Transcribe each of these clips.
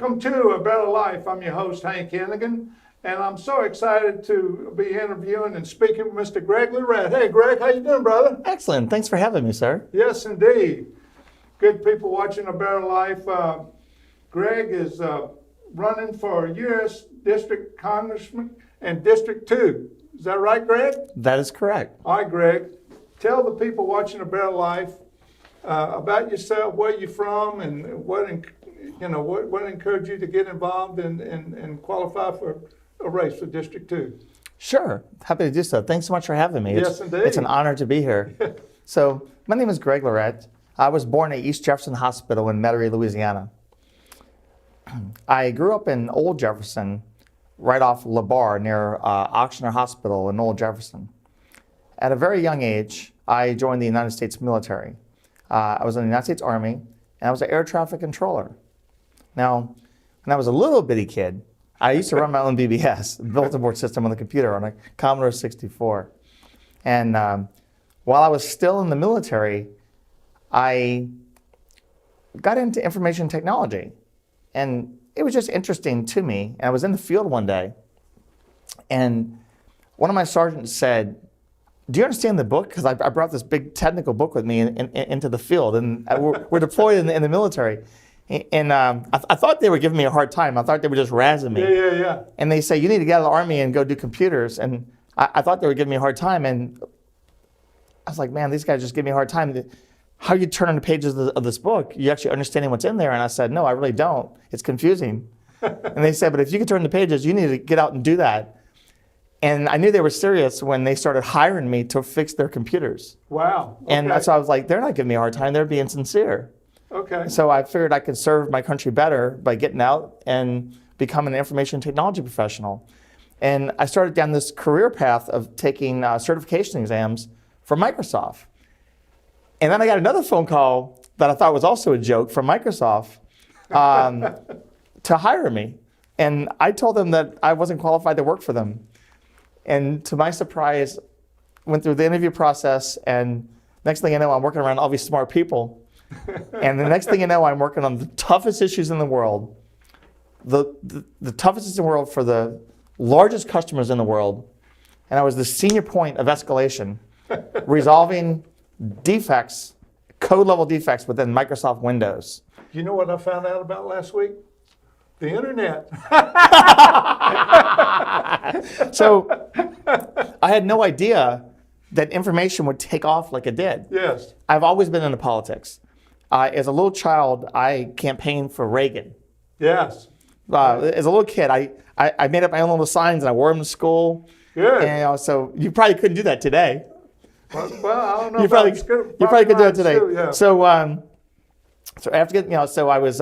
Welcome to A Better Life. I'm your host, Hank Hennigan, and I'm so excited to be interviewing and speaking with Mr. Greg Lirette. Hey, Greg, how you doing, brother? Excellent. Thanks for having me, sir. Yes, indeed. Good people watching A Better Life. Greg is running for U.S. District Congressman and District 2. Is that right, Greg? That is correct. All right, Greg. Tell the people watching A Better Life about yourself, where you're from, and what encouraged you to get involved and qualify for a race for District 2. Sure. Happy to do so. Thanks so much for having me. Yes, indeed. It's an honor to be here. So, my name is Greg Lirette. I was born at East Jefferson Hospital in Metairie, Louisiana. I grew up in Old Jefferson, right off La Barre, near Auctioner Hospital in Old Jefferson. At a very young age, I joined the United States military. I was in the United States Army, and I was an air traffic controller. Now, when I was a little bitty kid, I used to run my own BBS, bulletin board system on the computer on a Commodore 64. And while I was still in the military, I got into information technology. And it was just interesting to me. And I was in the field one day, and one of my sergeants said, "Do you understand the book?" Because I brought this big technical book with me into the field, and we're deployed in the military. And I thought they were giving me a hard time. I thought they were just razzing me. Yeah. And they say, "You need to get out of the Army and go do computers." And I thought they were giving me a hard time. And I was like, man, these guys just give me a hard time. How you turn on the pages of this book, you actually understanding what's in there? And I said, no, I really don't. It's confusing. And they said, but if you could turn the pages, you need to get out and do that. And I knew they were serious when they started hiring me to fix their computers. Wow. Okay. And so I was like, they're not giving me a hard time. They're being sincere. Okay. So I figured I could serve my country better by getting out and becoming an information technology professional. And I started down this career path of taking certification exams for Microsoft. And then I got another phone call that I thought was also a joke from Microsoft to hire me. And I told them that I wasn't qualified to work for them. And to my surprise, went through the interview process, and next thing you know, I'm working around all these smart people. And the next thing you know, I'm working on the toughest issues in the world, the toughest issues in the world for the largest customers in the world. And I was the senior point of escalation, resolving defects, code level defects within Microsoft Windows. You know what I found out about last week? The internet. So I had no idea that information would take off like it did. Yes. I've always been into politics. As a little child, I campaigned for Reagan. Yes. As a little kid, I made up my own little signs and I wore them to school. Good. And so you probably couldn't do that today. Well, I don't know. You probably could do it today. Too, yeah. So after getting, so I was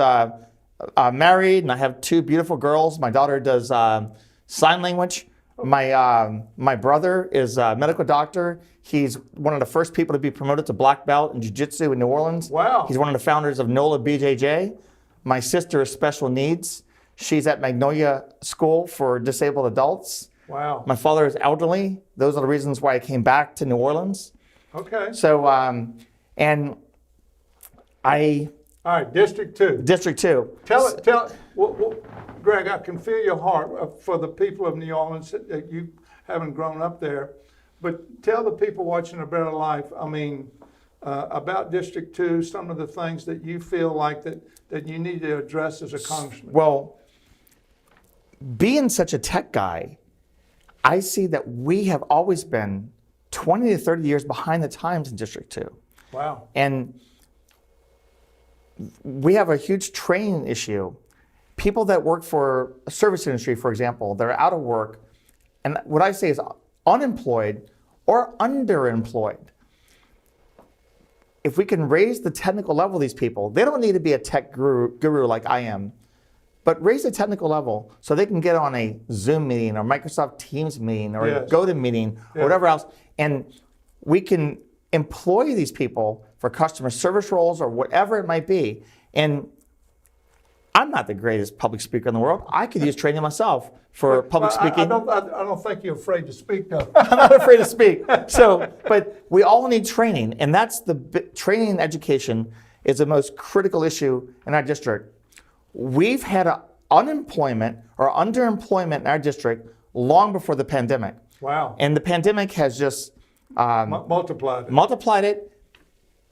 married, and I have two beautiful girls. My daughter does sign language. My brother is a medical doctor. He's one of the first people to be promoted to black belt in jiu-jitsu in New Orleans. Wow. He's one of the founders of NOLA BJJ. My sister is special needs. She's at Magnolia School for Disabled Adults. Wow. My father is elderly. Those are the reasons why I came back to New Orleans. Okay. So, and I... All right, District 2. District 2. Greg, I can feel your heart for the people of New Orleans that you haven't grown up there. But tell the people watching A Better Life, about District 2, some of the things that you feel like that you need to address as a congressman. Well, being such a tech guy, I see that we have always been 20 to 30 years behind the times in District 2. Wow. And we have a huge training issue. People that work for a service industry, for example, they're out of work, and what I say is unemployed or underemployed. If we can raise the technical level of these people, they don't need to be a tech guru like I am, but raise the technical level so they can get on a Zoom meeting or Microsoft Teams meeting or a GoToMeeting or whatever else, and we can employ these people for customer service roles or whatever it might be. And I'm not the greatest public speaker in the world. I could use training myself for public speaking. I don't think you're afraid to speak, though. I'm not afraid to speak. So, but we all need training, and that's training and education is the most critical issue in our district. We've had unemployment or underemployment in our district long before the pandemic. Wow. And the pandemic has just Multiplied it. multiplied it.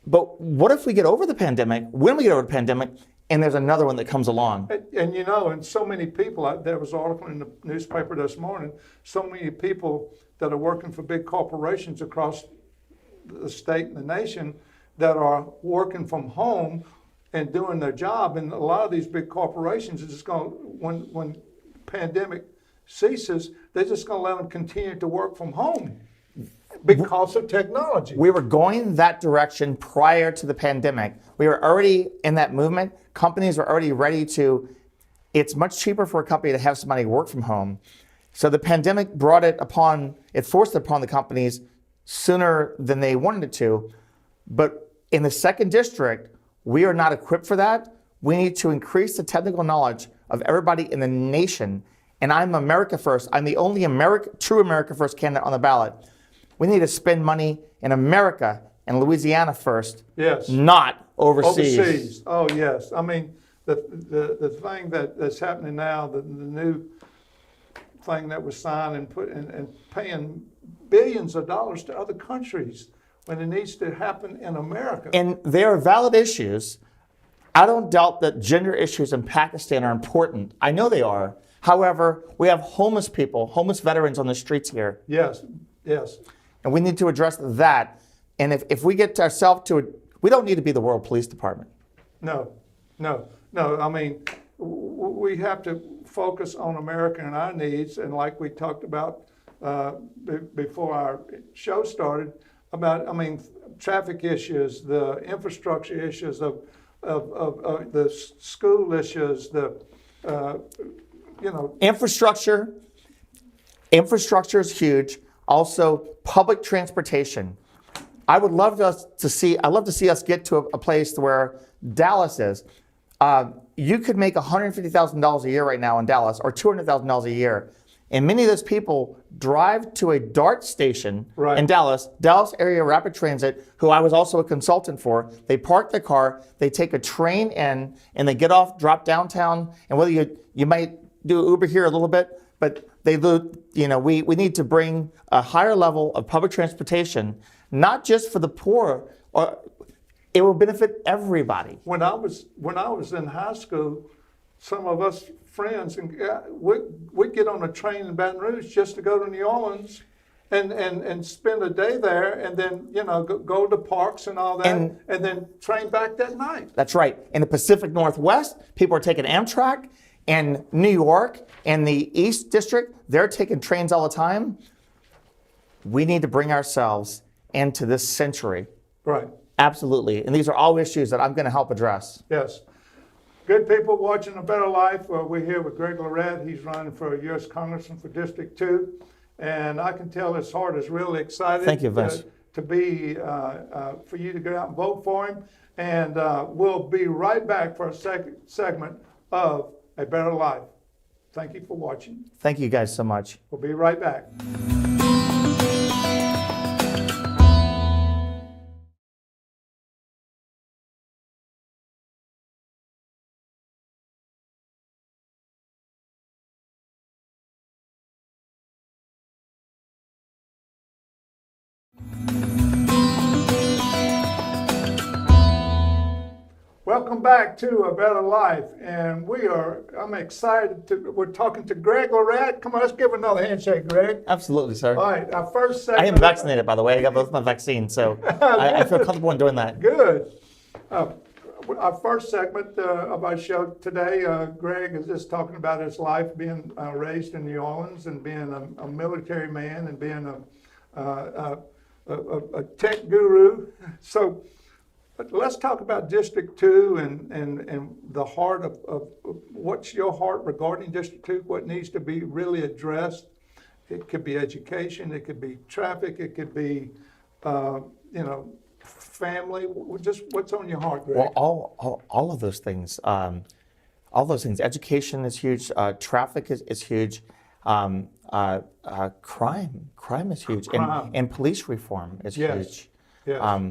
But what if we get over the pandemic, when we get over the pandemic, and there's another one that comes along? And you know, and so many people, there was an article in the newspaper this morning, so many people that are working for big corporations across the state and the nation that are working from home and doing their job. And a lot of these big corporations are just going, when pandemic ceases, they're just going to let them continue to work from home because of technology. We were going that direction prior to the pandemic. We were already in that movement. Companies were already ready to, it's much cheaper for a company to have somebody work from home. So the pandemic forced it upon the companies sooner than they wanted it to. But in the second district, we are not equipped for that. We need to increase the technical knowledge of everybody in the nation. And I'm America First. I'm the only true America First candidate on the ballot. We need to spend money in America and Louisiana first, Yes. not overseas. Overseas. Oh, yes. I mean, the thing that's happening now, the new thing that was signed and paying billions of dollars to other countries when it needs to happen in America. And they are valid issues. I don't doubt that gender issues in Pakistan are important. I know they are. However, we have homeless people, homeless veterans on the streets here. Yes, yes. And we need to address that. And if we get ourselves to, we don't need to be the World Police Department. No. I mean, we have to focus on America and our needs. And like we talked about before our show started, traffic issues, the infrastructure issues of the school issues, Infrastructure is huge. Also, public transportation. I would love to see us get to a place where Dallas is. You could make $150,000 a year right now in Dallas, or $200,000 a year. And many of those people drive to a DART station in Dallas Area Rapid Transit, who I was also a consultant for. They park their car, they take a train in, and they get off, drop downtown. And whether you might do Uber here a little bit, but we need to bring a higher level of public transportation, not just for the poor. It will benefit everybody. When I was in high school, some of us friends, and we'd get on a train in Baton Rouge just to go to New Orleans and spend a day there, and then go to parks and all that, and then train back that night. That's right. In the Pacific Northwest, people are taking Amtrak. In New York and the East District, they're taking trains all the time. We need to bring ourselves into this century. Right. Absolutely. And these are all issues that I'm going to help address. Yes. Good people watching A Better Life. We're here with Greg Lirette. He's running for U.S. Congressman for District 2. And I can tell his heart is really excited. Thank you, Vince. To be, for you to go out and vote for him. And we'll be right back for a second segment of A Better Life. Thank you for watching. Thank you guys so much. We'll be right back. Welcome back to A Better Life, and I'm excited we're talking to Greg Lirette. Come on, let's give another handshake, Greg. Absolutely, sir. All right, our first segment. I am vaccinated, by the way. I got both my vaccines, so I feel comfortable in doing that. Good. Our first segment of our show today, Greg is just talking about his life being raised in New Orleans and being a military man and being a tech guru. So let's talk about District 2 and the heart of what's your heart regarding District 2, what needs to be really addressed. It could be education, it could be traffic, it could be, family. Just what's on your heart, Greg? Well, all of those things. Education is huge. Traffic is huge. Crime is huge. And police reform is huge. Yes.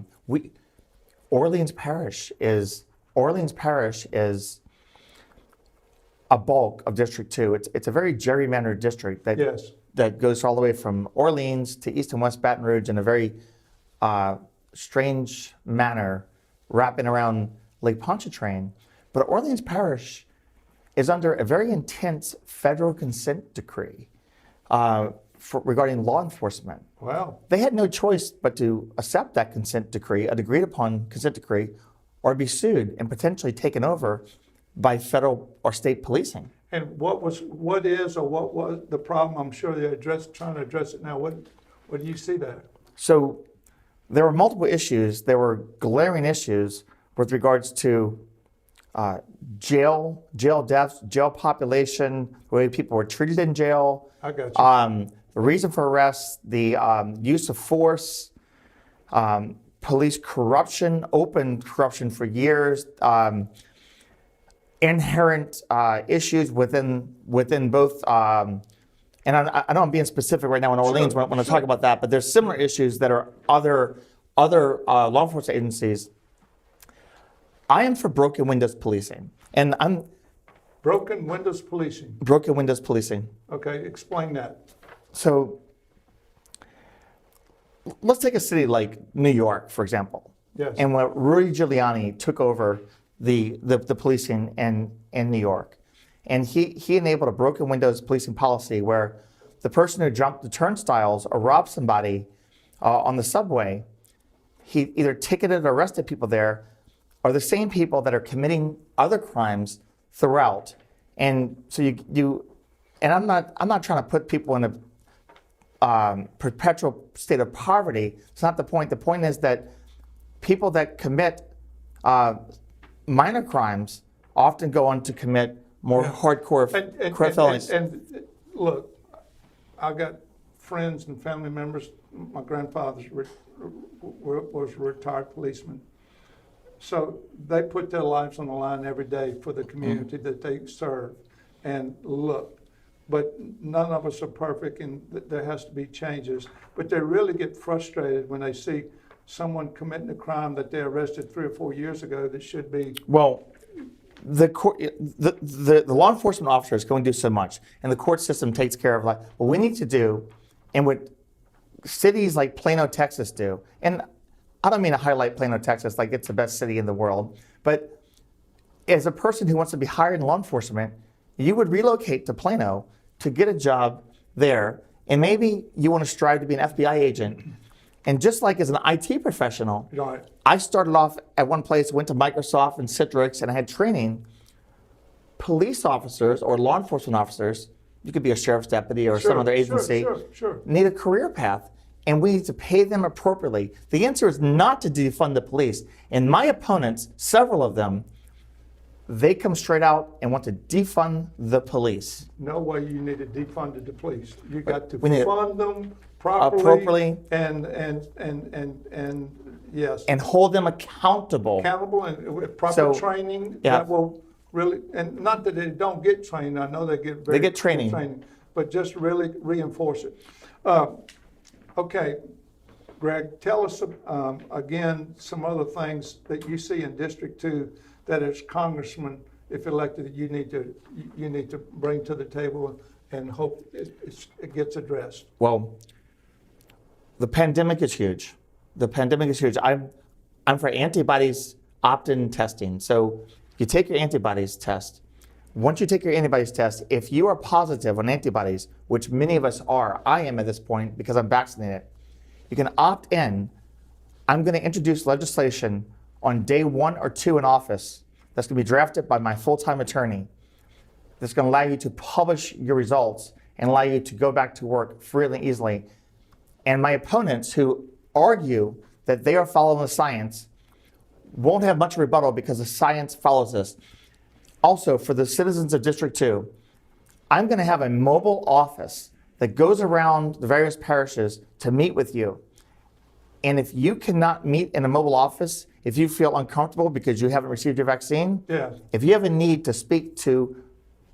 Orleans Parish is a bulk of District 2. It's a very gerrymandered district that Yes. that goes all the way from Orleans to East and West Baton Rouge in a very strange manner, wrapping around Lake Pontchartrain. But Orleans Parish is under a very intense federal consent decree regarding law enforcement. Wow. They had no choice but to accept that consent decree, an agreed upon consent decree, or be sued and potentially taken over by federal or state policing. And what was the problem? I'm sure they're trying to address it now. What do you see there? So there were multiple issues. There were glaring issues with regards to jail deaths, jail population, the way people were treated in jail. I got you. The reason for arrests, the use of force, police corruption, open corruption for years, inherent issues within both. And I know I'm being specific right now in Orleans when I talk about that, but there's similar issues that are other law enforcement agencies. I am for broken windows policing, and I'm Broken windows policing. broken windows policing. Okay, explain that. So let's take a city like New York, for example. Yes. And when Rudy Giuliani took over the policing in New York, and he enabled a broken windows policing policy where the person who jumped the turnstiles or robbed somebody on the subway, he either ticketed or arrested people there, are the same people that are committing other crimes throughout. And so and I'm not trying to put people in a perpetual state of poverty. It's not the point. The point is that people that commit minor crimes often go on to commit more hardcore felonies. And look, I got friends and family members. My grandfather was a retired policeman. So they put their lives on the line every day for the community that they serve. And look, but none of us are perfect, and there has to be changes. But they really get frustrated when they see someone committing a crime that they arrested 3 or 4 years ago that should be. Well, the law enforcement officers can only do so much, and the court system takes care of what we need to do, and what cities like Plano, Texas do. And I don't mean to highlight Plano, Texas like it's the best city in the world, but as a person who wants to be hired in law enforcement, you would relocate to Plano to get a job there, and maybe you want to strive to be an FBI agent. And just like as an IT professional, Right. I started off at one place, went to Microsoft and Citrix, and I had training. Police officers or law enforcement officers, you could be a sheriff's deputy or some other agency, Sure. need a career path, and we need to pay them appropriately. The answer is not to defund the police. And my opponents, several of them, they come straight out and want to defund the police. No way you need to defund the police. You got to We need fund them properly. appropriately and yes. and hold them accountable. Accountable and with proper So, training yeah. that will really, and not that they don't get training, I know they get very They get good training. but just really reinforce it. Okay, Greg, tell us again some other things that you see in District 2 that as congressman, if elected, you need to bring to the table and hope it gets addressed. Well, the pandemic is huge. The pandemic is huge. I'm for antibodies opt-in testing. So you take your antibodies test. Once you take your antibodies test, if you are positive on antibodies, which many of us are, I am at this point because I'm vaccinated, you can opt in. I'm going to introduce legislation on day 1 or 2 in office that's going to be drafted by my full-time attorney that's going to allow you to publish your results and allow you to go back to work freely and easily. And my opponents who argue that they are following the science won't have much rebuttal because the science follows this. Also, for the citizens of District 2, I'm going to have a mobile office that goes around the various parishes to meet with you. And if you cannot meet in a mobile office, if you feel uncomfortable because you haven't received your vaccine, Yeah. if you have a need to speak to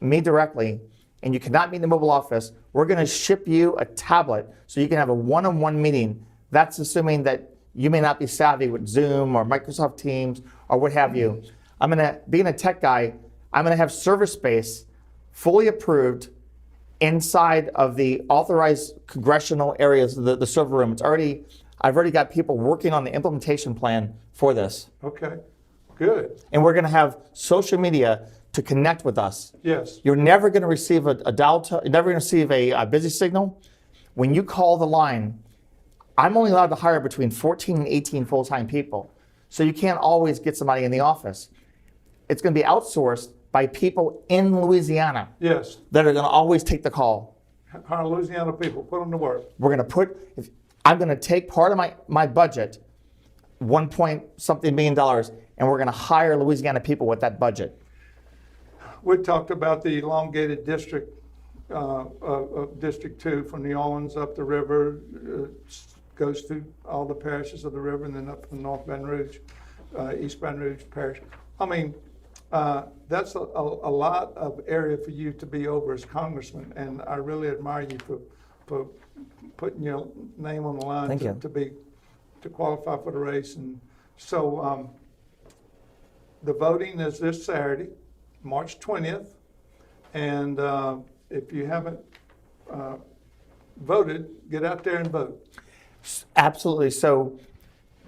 me directly and you cannot meet in the mobile office, we're going to ship you a tablet so you can have a one-on-one meeting. That's assuming that you may not be savvy with Zoom or Microsoft Teams or what have you. I'm going to, being a tech guy, I'm going to have server space fully approved inside of the authorized congressional areas, the server room. I've already got people working on the implementation plan for this. Okay, good. And we're going to have social media to connect with us. Yes. You're never going to receive a dial tone, you're never going to receive a busy signal. When you call the line, I'm only allowed to hire between 14 and 18 full-time people. So you can't always get somebody in the office. It's going to be outsourced by people in Louisiana Yes. that are going to always take the call. Hire Louisiana people, put them to work. I'm going to take part of my budget, $1 point something million, and we're going to hire Louisiana people with that budget. We talked about the elongated district, of District 2 from New Orleans up the river, goes through all the parishes of the river and then up to North Baton Rouge, East Baton Rouge Parish. I mean, that's a lot of area for you to be over as congressman, and I really admire you for putting your name on the line Thank you. to qualify for the race. And so the voting is this Saturday, March 20th, and if you haven't voted, get out there and vote. Absolutely. So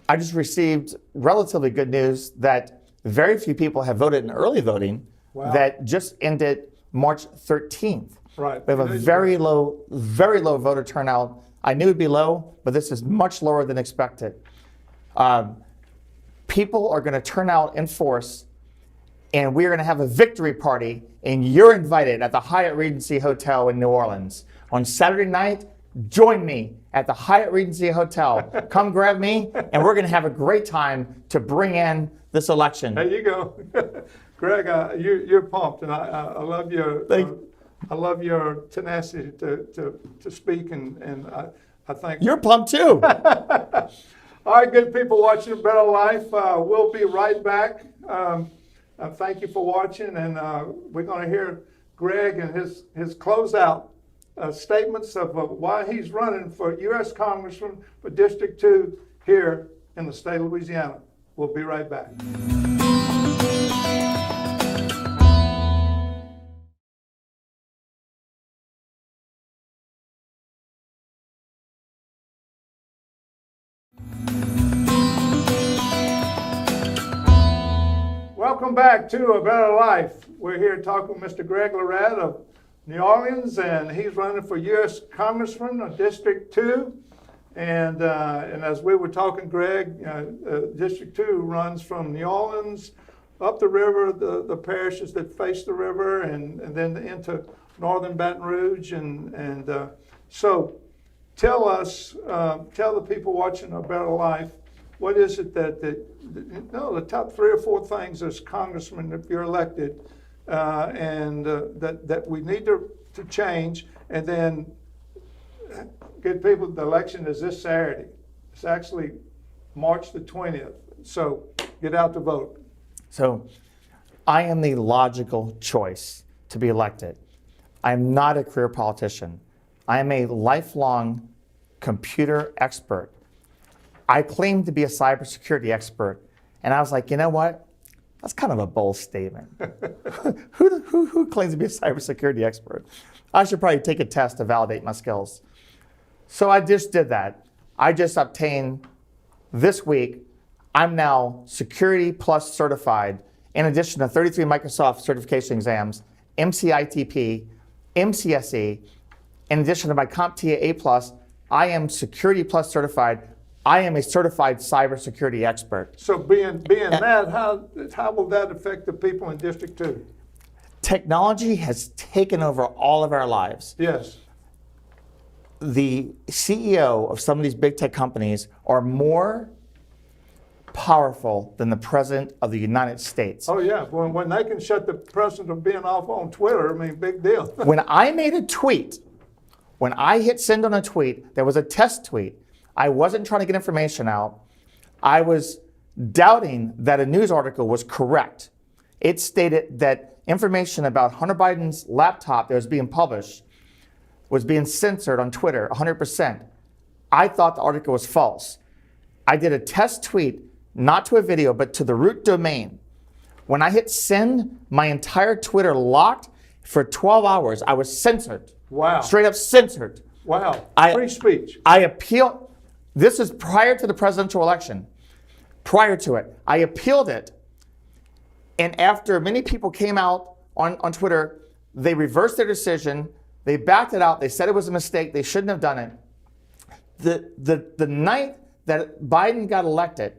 I just received relatively good news that very few people have voted in early voting. Wow. That just ended March 13th. Right. We have a very low voter turnout. I knew it'd be low, but this is much lower than expected. People are going to turn out in force, and we're going to have a victory party, and you're invited at the Hyatt Regency Hotel in New Orleans. On Saturday night, join me at the Hyatt Regency Hotel. Come grab me, and we're going to have a great time to bring in this election. There you go. Greg, you're pumped, and I love your I love your tenacity to speak, and I think You're pumped too. All right, good people watching A Better Life. We'll be right back. Thank you for watching, and we're going to hear Greg and his closeout statements of why he's running for U.S. Congressman for District 2 here in the state of Louisiana. We'll be right back. Welcome back to A Better Life. We're here talking with Mr. Greg Lirette of New Orleans, and he's running for U.S. Congressman of District 2. And as we were talking, Greg, District 2 runs from New Orleans up the river, the parishes that face the river, and then into northern Baton Rouge. And so tell the people watching A Better Life, what is it that the top 3 or 4 things as congressman, if you're elected, that we need to change, and then get people, the election is this Saturday. It's actually March the 20th. So get out to vote. So I am the logical choice to be elected. I'm not a career politician. I am a lifelong computer expert. I claim to be a cybersecurity expert, and I was like, you know what? That's kind of a bold statement. Who claims to be a cybersecurity expert? I should probably take a test to validate my skills. So I just did that. I just obtained this week, I'm now Security Plus certified, in addition to 33 Microsoft certification exams, MCITP, MCSE, in addition to my CompTIA A+, I am Security Plus certified. I am a certified cybersecurity expert. So being that, how will that affect the people in District 2? Technology has taken over all of our lives. Yes. The CEO of some of these big tech companies are more powerful than the President of the United States. Oh yeah, when they can shut the president from being off on Twitter, I mean, big deal. When I made a tweet, when I hit send on a tweet, there was a test tweet. I wasn't trying to get information out. I was doubting that a news article was correct. It stated that information about Hunter Biden's laptop that was being published was being censored on Twitter 100%. I thought the article was false. I did a test tweet, not to a video, but to the root domain. When I hit send, my entire Twitter locked. For 12 hours, I was censored. Wow. Straight up censored. Wow. I- Free speech. I appealed. This is prior to the presidential election. Prior to it, I appealed it. And after many people came out on Twitter, they reversed their decision. They backed it out. They said it was a mistake. They shouldn't have done it. The night that Biden got elected,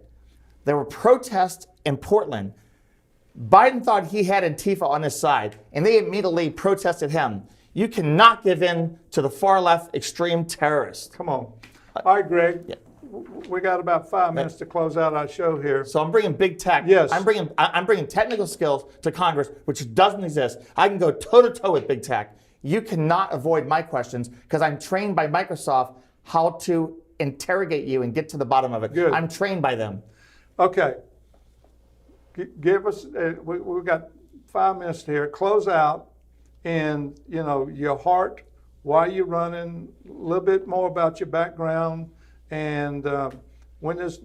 there were protests in Portland. Biden thought he had Antifa on his side, and they immediately protested him. You cannot give in to the far left extreme terrorists. Come on. All right, Greg. We got about 5 minutes to close out our show here. So I'm bringing big tech. Yes. I'm bringing technical skills to Congress, which doesn't exist. I can go toe to toe with big tech. You cannot avoid my questions because I'm trained by Microsoft how to interrogate you and get to the bottom of it. Good. I'm trained by them. Okay. Give us, we've got 5 minutes here. Close out and, your heart, why you're running, a little bit more about your background, and when is,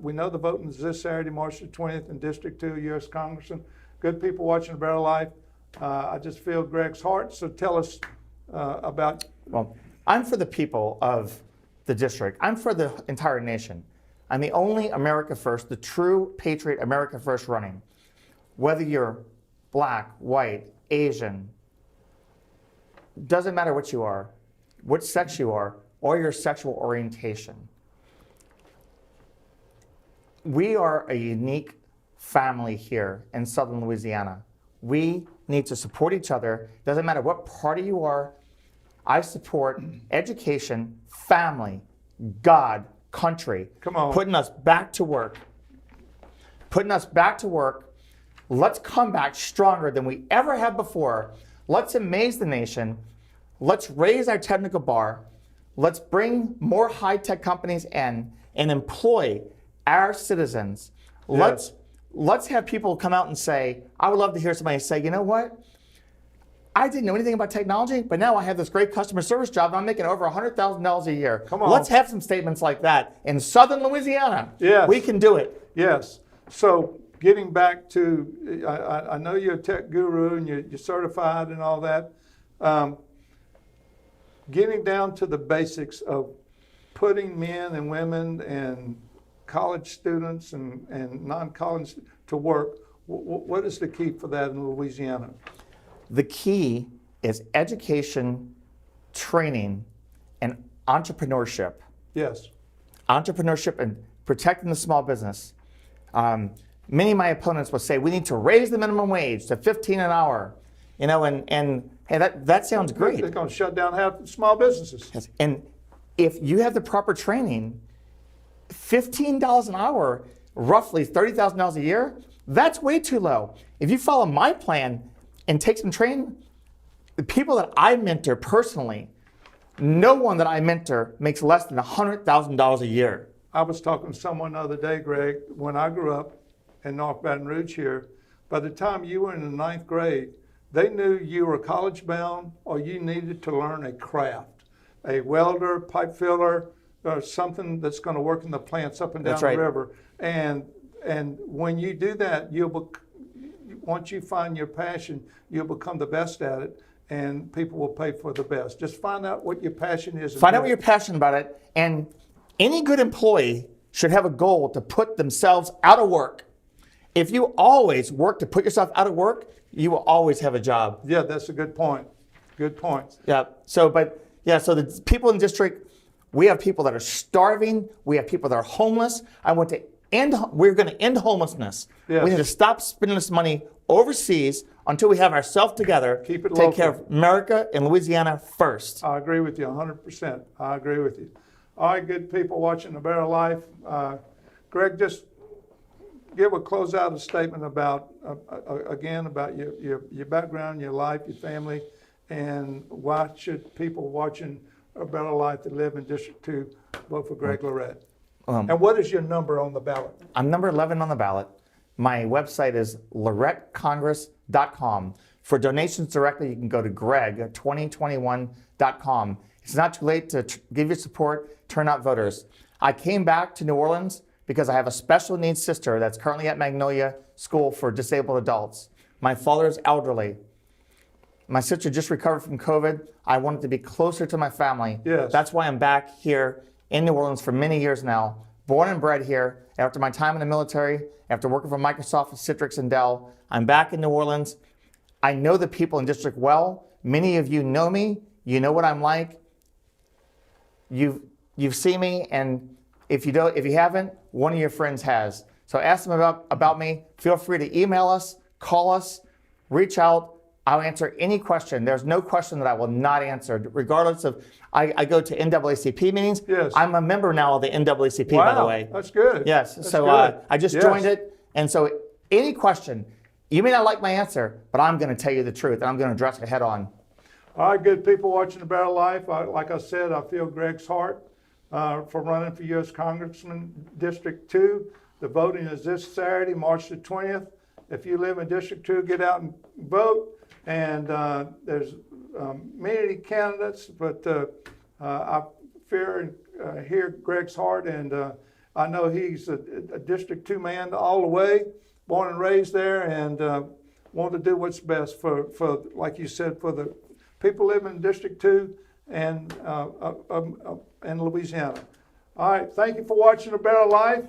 we know the voting is this Saturday, March the 20th in District 2, U.S. Congressman. Good people watching A Better Life. I just feel Greg's heart, so tell us about. Well, I'm for the people of the district. I'm for the entire nation. I'm the only America First, the true patriot America First running. Whether you're black, white, Asian, doesn't matter what you are, what sex you are, or your sexual orientation. We are a unique family here in Southern Louisiana. We need to support each other. Doesn't matter what party you are. I support education, family, God, country. Come on. Putting us back to work. Putting us back to work. Let's come back stronger than we ever have before. Let's amaze the nation. Let's raise our technical bar. Let's bring more high-tech companies in and employ our citizens. Yes. Let's have people come out and say, I would love to hear somebody say, you know what? I didn't know anything about technology, but now I have this great customer service job and I'm making over $100,000 a year. Come on. Let's have some statements like that in Southern Louisiana. Yes. We can do it. Yes. So getting back to, I know you're a tech guru and you're certified and all that. Getting down to the basics of putting men and women and college students and non-college to work. What is the key for that in Louisiana? The key is education, training, and entrepreneurship. Yes. Entrepreneurship and protecting the small business. Many of my opponents will say we need to raise the minimum wage to $15 an hour. And hey, that sounds great. They're going to shut down half the small businesses. Yes. And if you have the proper training, $15 an hour, roughly $30,000 a year, that's way too low. If you follow my plan and take some training, the people that I mentor personally, no one that I mentor makes less than $100,000 a year. I was talking to someone the other day, Greg, when I grew up in North Baton Rouge here, by the time you were in the 9th grade, they knew you were college bound or you needed to learn a craft, a welder, pipe filler, or something that's going to work in the plants up and down That's right. the river. And when you do that, once you find your passion, you'll become the best at it, and people will pay for the best. Just find out what your passion is. Find out what you're passionate about it, and any good employee should have a goal to put themselves out of work. If you always work to put yourself out of work, you will always have a job. Yeah, that's a good point. Good point. Yeah. So the people in the district, we have people that are starving. We have people that are homeless. We're going to end homelessness. Yes. We need to stop spending this money overseas until we have ourselves together. Keep it Take local. care of America and Louisiana first. I agree with you 100%. I agree with you. All right, good people watching A Better Life. Greg, just give a closeout statement about, again, about your background, your life, your family, and why should people watching A Better Life that live in District 2 vote for Greg Lirette? And what is your number on the ballot? I'm number 11 on the ballot. My website is LiretteCongress.com. For donations directly, you can go to greg2021.com. It's not too late to give your support, turn out voters. I came back to New Orleans because I have a special needs sister that's currently at Magnolia School for Disabled Adults. My father is elderly. My sister just recovered from COVID. I wanted to be closer to my family. Yes. That's why I'm back here in New Orleans for many years now. Born and bred here. After my time in the military, after working for Microsoft, Citrix, and Dell, I'm back in New Orleans. I know the people in district well. Many of you know me. You know what I'm like. You've seen me, and if you haven't, one of your friends has. So ask them about me. Feel free to email us, call us, reach out. I'll answer any question. There's no question that I will not answer, regardless of. I go to NAACP meetings. Yes. I'm a member now of the NAACP, Wow, by the way. that's good. Yes. That's So good. I just Yes. joined it, and so any question, you may not like my answer, but I'm going to tell you the truth, and I'm going to address it head on. All right, good people watching The Better Life. Like I said, I feel Greg's heart for running for U.S. Congressman District 2. The voting is this Saturday, March the 20th. If you live in District 2, get out and vote. And there's many candidates, but I fear and hear Greg's heart, and I know he's a District 2 man all the way, born and raised there, and want to do what's best for, like you said, for the people living in District 2 and in Louisiana. All right, thank you for watching A Better Life.